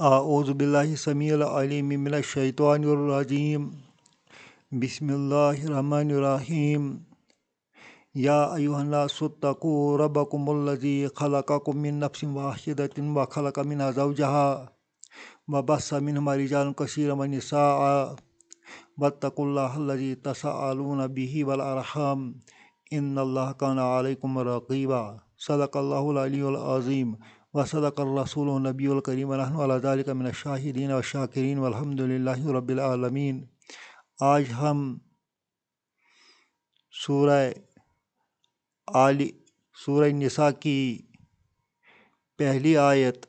اعوذ باللہ سمیع العلیم من الشیطان الرجیم بسم اللہ الرحمن الرحیم یا ایھا الناس اتقوا ربکم الذی خلقکم من نفس واحدۃ وخلق منها زوجها وبث منهما رجالا کثیرا ونساء واتقوا اللہ الذی تساءلون به والارحام ان اللہ کان علیکم رقیبا صدق اللہ العلی العظیم وصدق الرسول النبی الکریم ونحن علی ذلک من الشاہدین والشاکرین والحمد للہ رب العالمین۔ آج ہم سورہ نساء کی پہلی آیت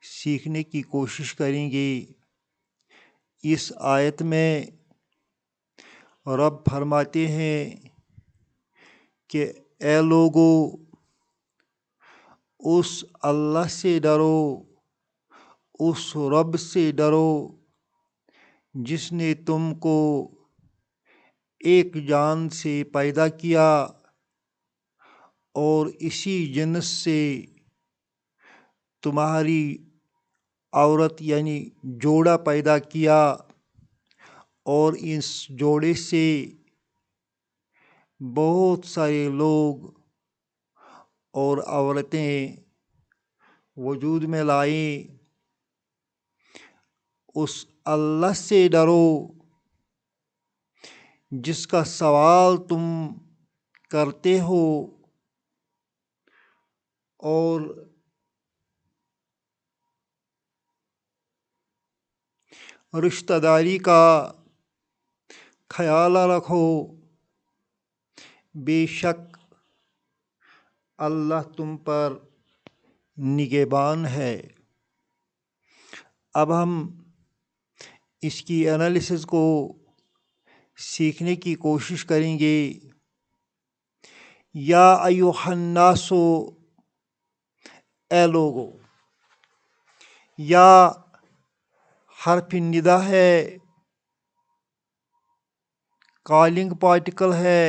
سیکھنے کی کوشش کریں گے۔ اس آیت میں رب فرماتے ہیں کہ اے لوگو، اس اللہ سے ڈرو، اس رب سے ڈرو جس نے تم کو ایک جان سے پیدا کیا اور اسی جنس سے تمہاری عورت یعنی جوڑا پیدا کیا، اور اس جوڑے سے بہت سارے لوگ اور عورتیں وجود میں لائیں۔ اس اللہ سے ڈرو جس کا سوال تم کرتے ہو اور رشتہ داری کا خیال رکھو، بے شک اللہ تم پر نگہبان ہے۔ اب ہم اس کی انالیسز کو سیکھنے کی کوشش کریں گے۔ یا ایھا الناس، اے لوگو، یا حرف ندا ہے، کالنگ پارٹیکل ہے،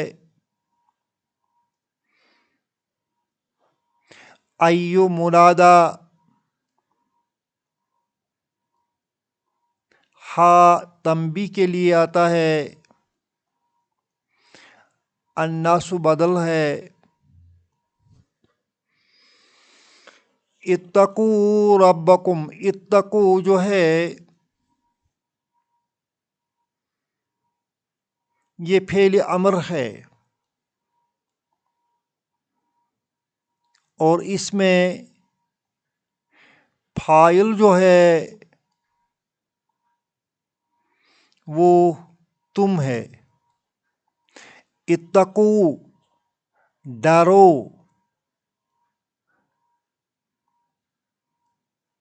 ایو منادا، ہا تنبیہ کے لیے آتا ہے، الناس بدل ہے۔ اتقوا ربکم، اتقوا جو ہے یہ فعل امر ہے، اور اس میں فاعل جو ہے وہ تم ہے۔ اتقوا ڈرو،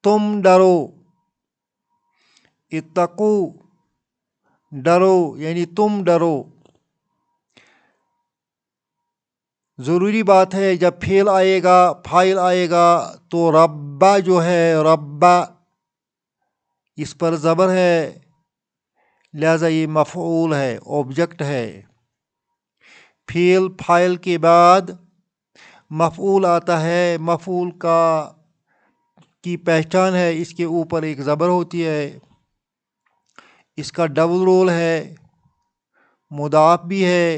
تم ڈرو، اتقوا ڈرو یعنی تم ڈرو۔ ضروری بات ہے جب فعل آئے گا، فاعل آئے گا تو ربا جو ہے، ربا اس پر زبر ہے، لہذا یہ مفعول ہے، آبجیکٹ ہے۔ فعل فاعل کے بعد مفعول آتا ہے، مفعول کی پہچان ہے، اس کے اوپر ایک زبر ہوتی ہے، اس کا ڈبل رول ہے، مضاف بھی ہے،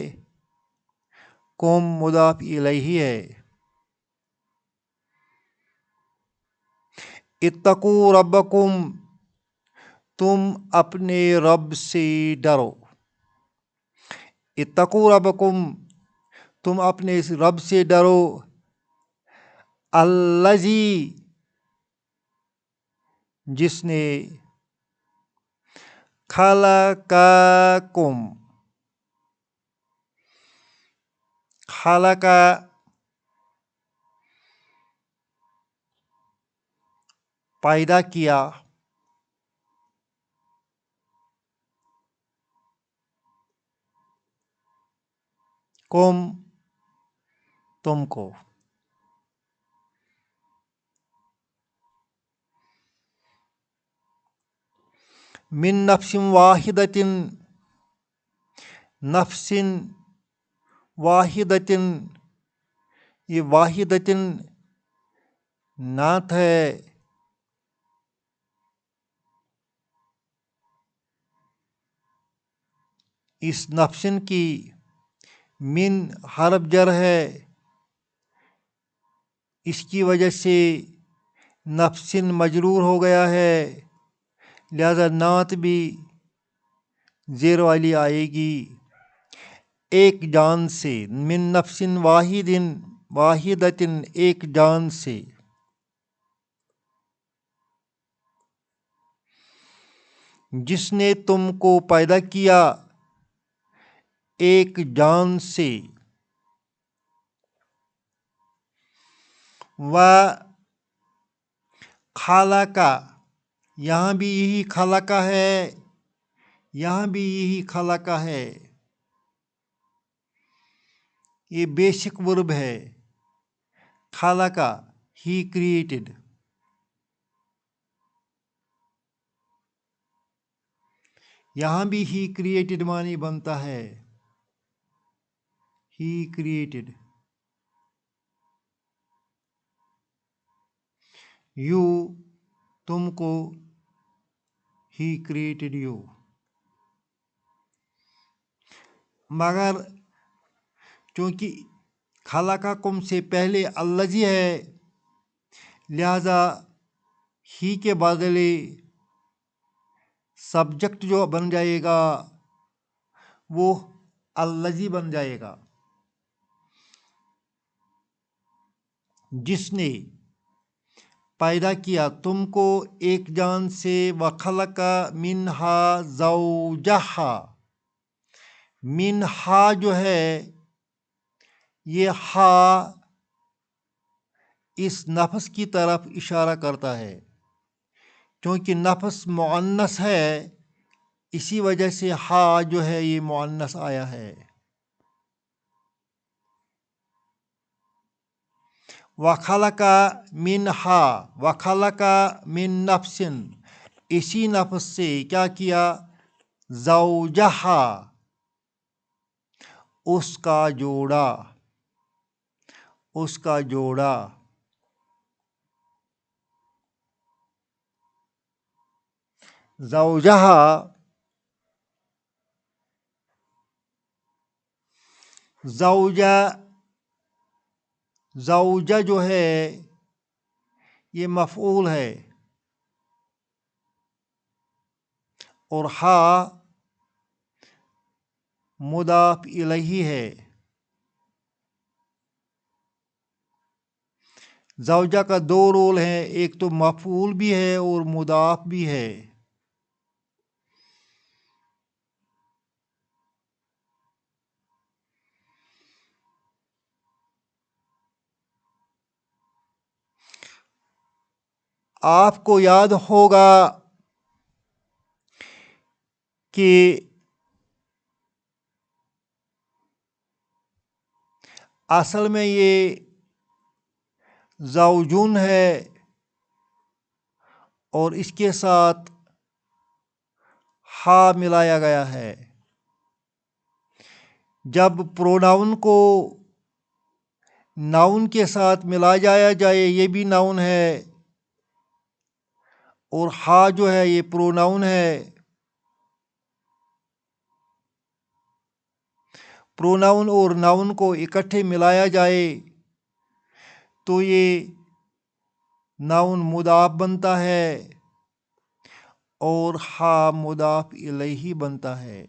قوم مضاف الیہ ہے۔ اتقوا ربکم، تم اپنے رب سے ڈرو۔ اتقوا ربکم، تم اپنے رب سے ڈرو، الذی جس نے خلقکم، خلق پیدا کیا، کم تم کو، من نفس واحدۃ، نفس واحدۃ، یہ واحدۃ نعت ہے، اس نفسن کی من حرف جر ہے، اس کی وجہ سے نفسن مجرور ہو گیا ہے، لہذا نعت بھی زیر والی آئے گی. ایک جان سے، من نفسن واحدتن ایک جان سے. جس نے تم کو پیدا کیا ایک جان سے. و خالقہ، یہاں بھی یہی خلقہ ہے، یہاں بھی یہی خلقہ ہے. یہ بیسک ورب ہے. خلقہ، ہی کریٹڈ. یہاں بھی ہی کریٹڈ معنی بنتا ہے، ہی کریٹڈ. یو، تم کو، ہی کریٹڈ یو. مگر چونکہ خلقکم سے پہلے الذی ہے، لہذا ہی کے بدلے سبجیکٹ جو بن جائے گا وہ الذی بن جائے گا. جس نے پیدا کیا تم کو ایک جان سے، وخلق منہا زوجہا. منہا جو ہے یہ ہا اس نفس کی طرف اشارہ کرتا ہے، کیونکہ نفس مؤنث ہے، اسی وجہ سے ہا جو ہے یہ مؤنث آیا ہے. وخلق منہا، وخلق من نفسن، اسی نفس سے کیا کیا، زوجہا، اس کا جوڑا، اس کا جوڑا. زوجہا زوجہ، زوجہ جو ہے یہ مفعول ہے، اور ہا مضاف الیہ ہے. زوجہ کا دو رول ہیں، ایک تو مفعول بھی ہے اور مضاف بھی ہے. آپ کو یاد ہوگا کہ اصل میں یہ زوجون ہے اور اس کے ساتھ ہا ملایا گیا ہے. جب پروناؤن کو ناؤن کے ساتھ ملایا جائے، یہ بھی ناؤن ہے اور ہا جو ہے یہ پروناؤن ہے. پروناؤن اور ناؤن کو اکٹھے ملایا جائے تو یہ ناؤن مضاف بنتا ہے اور ہا مضاف الیہ بنتا ہے.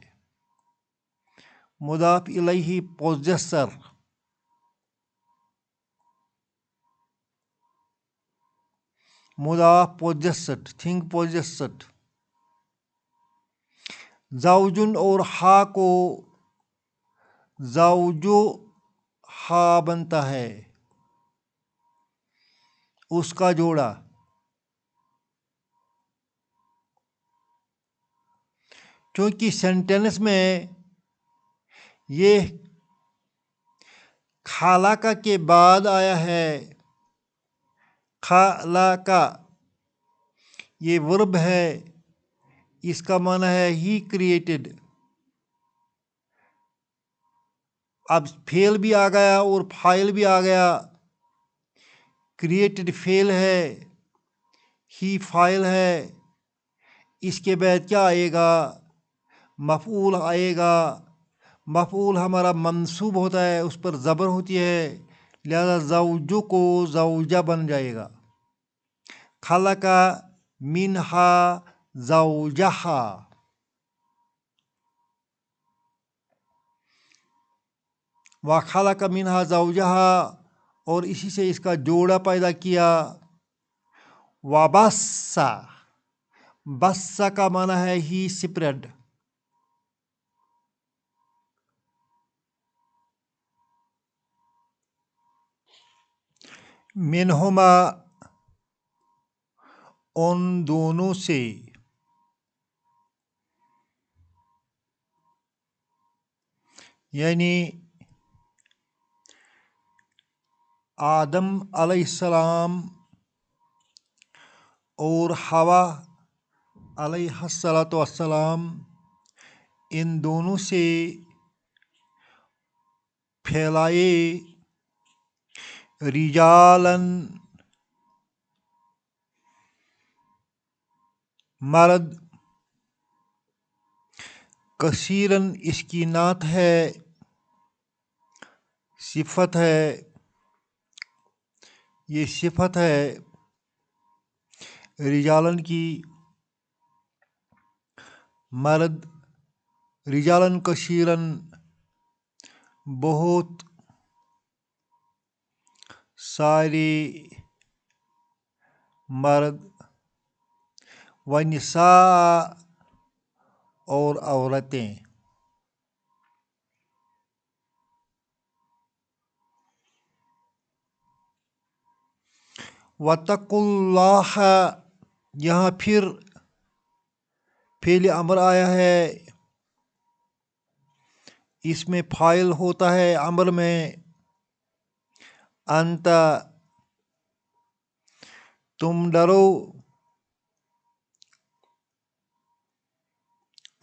مضاف الیہ پوزیسر، مضاف پوزیسڈ، تھنگ پوزیسڈ. زوجن اور ہا کو زوجو ہا بنتا ہے، اس کا جوڑا. کیونکہ سینٹینس میں یہ خالقہ کے بعد آیا ہے، خالقہ یہ ورب ہے، اس کا معنی ہے ہی کریٹڈ. اب فعل بھی آ گیا اور فاعل بھی آ گیا. کریٹڈ فعل ہے، ہی فاعل ہے. اس کے بعد کیا آئے گا، مفعول آئے گا. مفعول ہمارا منصوب ہوتا ہے، اس پر زبر ہوتی ہے، لہذا زوجو کو زوجہ بن جائے گا. خلق منہا زوجہا، وخلق منہا زوجہا، اور اسی سے اس کا جوڑا پیدا کیا. وبث، بث کا معنی ہے ہی سپریڈ. منہما، ان دونوں سے. یعنی آدم علیہ السلام اور حوا علیہ السلام، ان دونوں سے پھیلائے رجالن، مرد. کثیرن اس کی نعت ہے، صفت ہے، یہ صفت ہے رجالن کی. مرد، رجالن کثیرن بہت سارے مرد، ونساء اور عورتیں. واتقوا اللہ، یہاں پھر فعل امر آیا ہے، اس میں فاعل ہوتا ہے امر میں انت. تم ڈرو.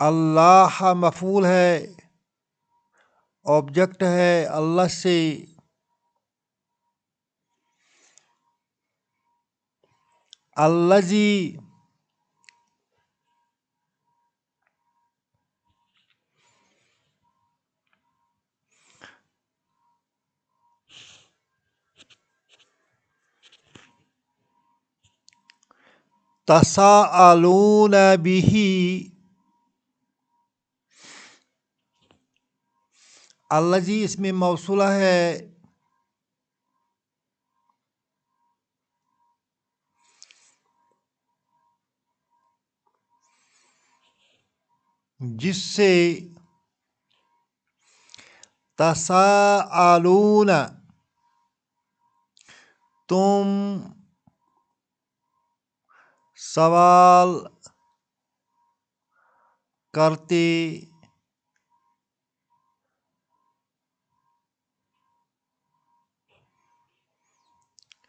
اللہ مفعول ہے، آبجیکٹ ہے اللہ سے. الذی، تساءلون بہ، الذی اس میں موصولہ ہے، جس سے تساءلون تم سوال کرتے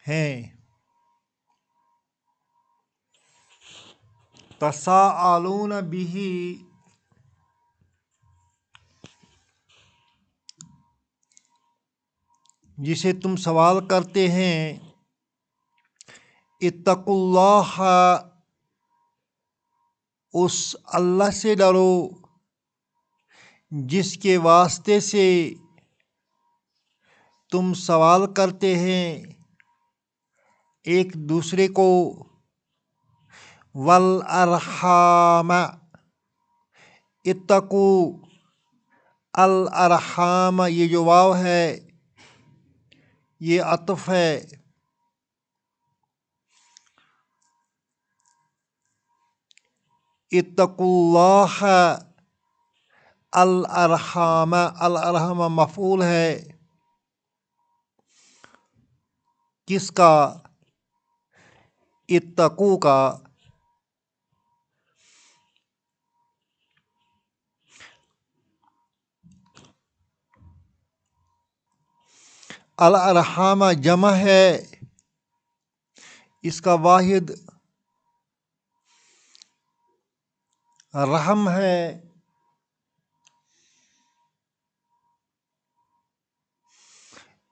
ہیں. تساءلون بہ، جسے تم سوال کرتے ہیں. اتقوا اللہ، اس اللہ سے ڈرو جس کے واسطے سے تم سوال کرتے ہیں ایک دوسرے کو. والارحام، اتقوا الارحام، یہ جو واو ہے یہ عطف ہے. اتقوا اللہ الارحام، الارحام مفعول ہے کس کا؟ اتقوا کا. الارحام جمع ہے، اس کا واحد رحم ہے.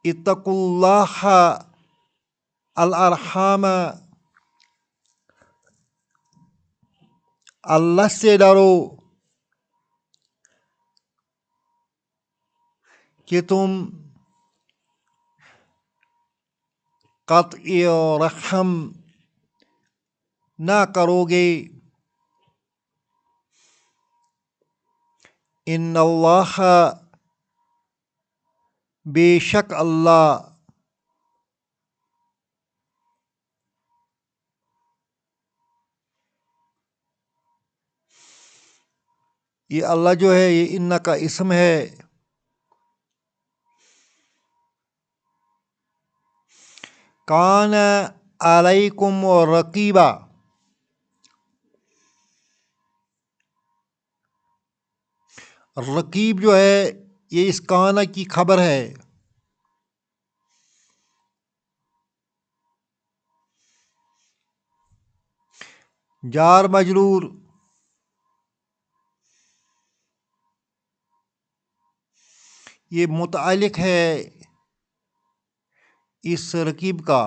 اتقوا اللہ الارحام، اللہ سے ڈرو کہ تم قطع رحم نہ کرو گے. ان اللہ، بے شک اللہ، یہ اللہ جو ہے یہ ان کا اسم ہے. کان علیکم رقیبا، رقیب جو ہے یہ اس کان کی خبر ہے. جار مجرور یہ متعلق ہے اس رقیب کا.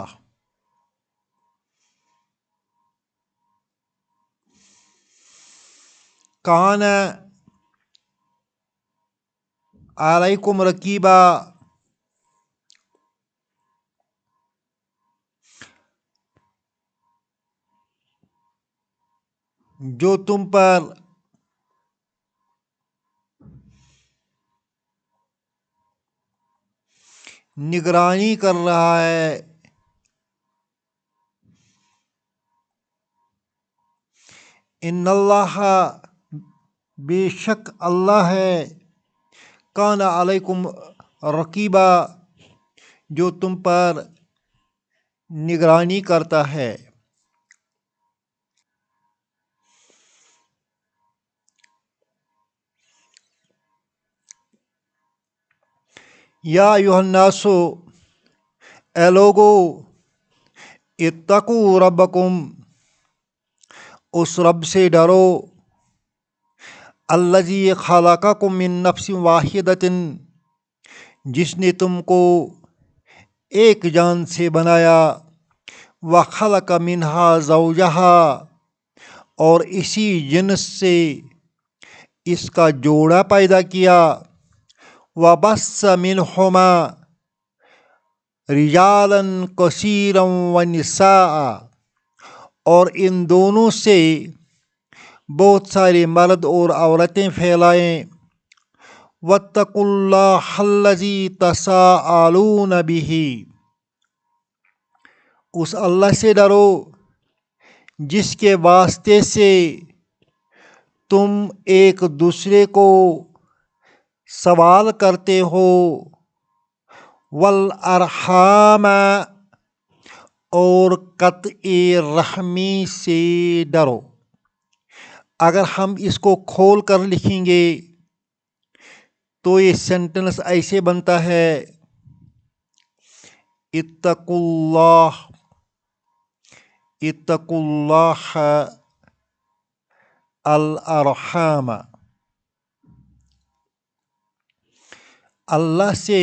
کان علیکم رقیبا، جو تم پر نگرانی کر رہا ہے. ان اللہ، بے شک اللہ ہے. کان علیکم رقیبا، جو تم پر نگرانی کرتا ہے. یا ایھا الناس، اے لوگو، اتقوا ربکم، اس رب سے ڈرو. الذی خلقکم من نفس واحدۃ، جس نے تم کو ایک جان سے بنایا. وخلق منہا زوجہا، اور اسی جنس سے اس کا جوڑا پیدا کیا. وبث منہما رجالا کثیرا ونساء، اور ان دونوں سے بہت سارے مرد اور عورتیں پھیلائیں. واتقوا اللہ الذی تساءلون بہ، اس اللہ سے ڈرو جس کے واسطے سے تم ایک دوسرے کو سوال کرتے ہو. والارحام، اور قطع رحمی سے ڈرو. اگر ہم اس کو کھول کر لکھیں گے تو یہ سینٹنس ایسے بنتا ہے: اتقوا اللہ، اتقوا اللہ الارحام. اللہ سے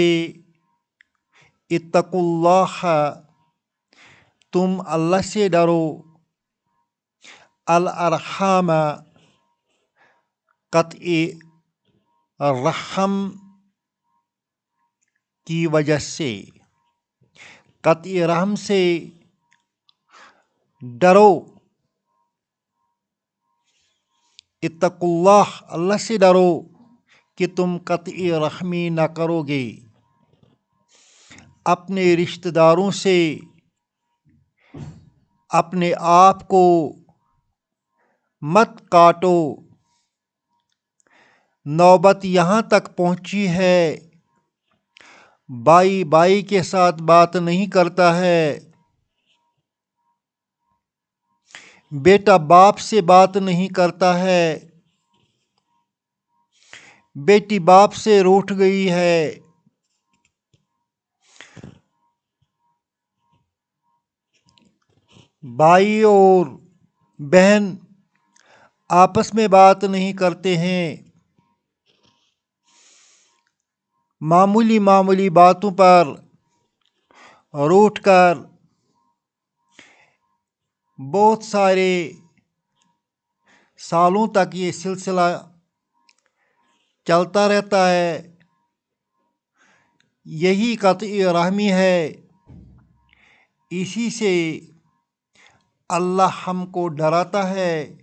اتقوا اللہ، تم اللہ سے ڈرو. الارحام، قطع رحم کی وجہ سے، قطع رحم سے ڈرو. اتقوا اللہ، اللہ سے ڈرو کہ تم قطع رحمی نہ کرو گے. اپنے رشتہ داروں سے اپنے آپ کو مت کاٹو. نوبت یہاں تک پہنچی ہے بھائی بھائی کے ساتھ بات نہیں کرتا ہے، بیٹا باپ سے بات نہیں کرتا ہے، بیٹی باپ سے روٹھ گئی ہے. بھائی اور بہن آپس میں بات نہیں کرتے ہیں. معمولی معمولی باتوں پر روٹھ کر بہت سارے سالوں تک یہ سلسلہ چلتا رہتا ہے. یہی قطعی رحمی ہے، اسی سے اللہ ہم کو ڈراتا ہے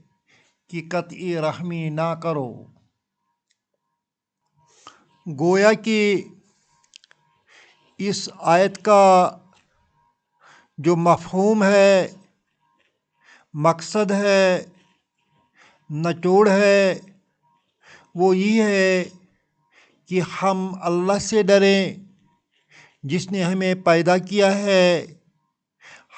کہ قطعی رحمی نہ کرو۔ گویا کہ اس آیت کا جو مفہوم ہے، مقصد ہے، نچوڑ ہے، وہ یہ ہے کہ ہم اللہ سے ڈریں جس نے ہمیں پیدا کیا ہے۔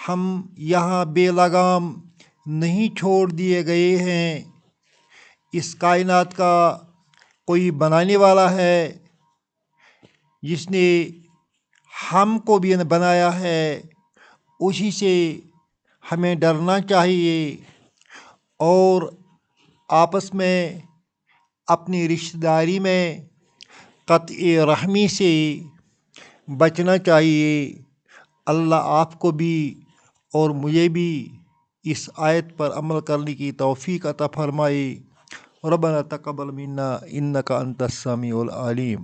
ہم یہاں بے لگام نہیں چھوڑ دیے گئے ہیں، اس کائنات کا کوئی بنانے والا ہے جس نے ہم کو بھی بنایا ہے، اسی سے ہمیں ڈرنا چاہیے اور آپس میں اپنی رشتہ داری میں قطعی رحمی سے بچنا چاہیے۔ اللہ آپ کو بھی اور مجھے بھی اس آیت پر عمل کرنے کی توفیق عطا فرمائے۔ ربنا تقبل منا انک انت السمیع العلیم۔